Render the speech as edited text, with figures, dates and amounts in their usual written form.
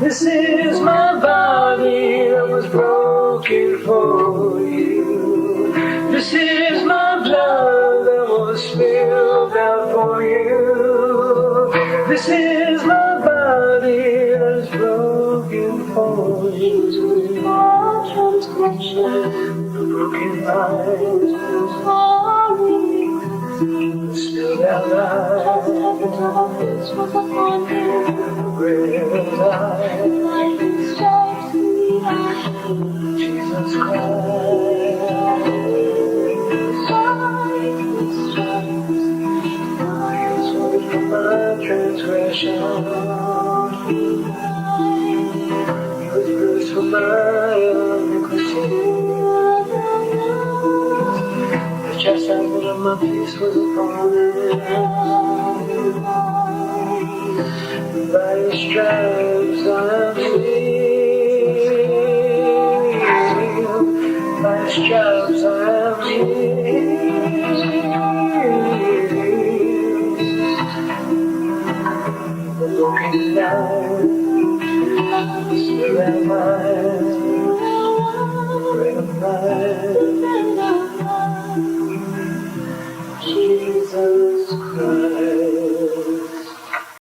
This is my body that was broken for you. This is my blood that was spilled out for you. This is my body that is broken for you. All transgression, The broken life, all iniquity, spilled out life, chastisement of peace was upon him. great life, Life and stripes we are healed. Jesus Christ. Life and stripes For my transgression, He was bruised for my iniquity. The chastisement of my peace was upon Him. By His stripes I am healed. By His stripes I am healed. Broken life, still am I, bread of life.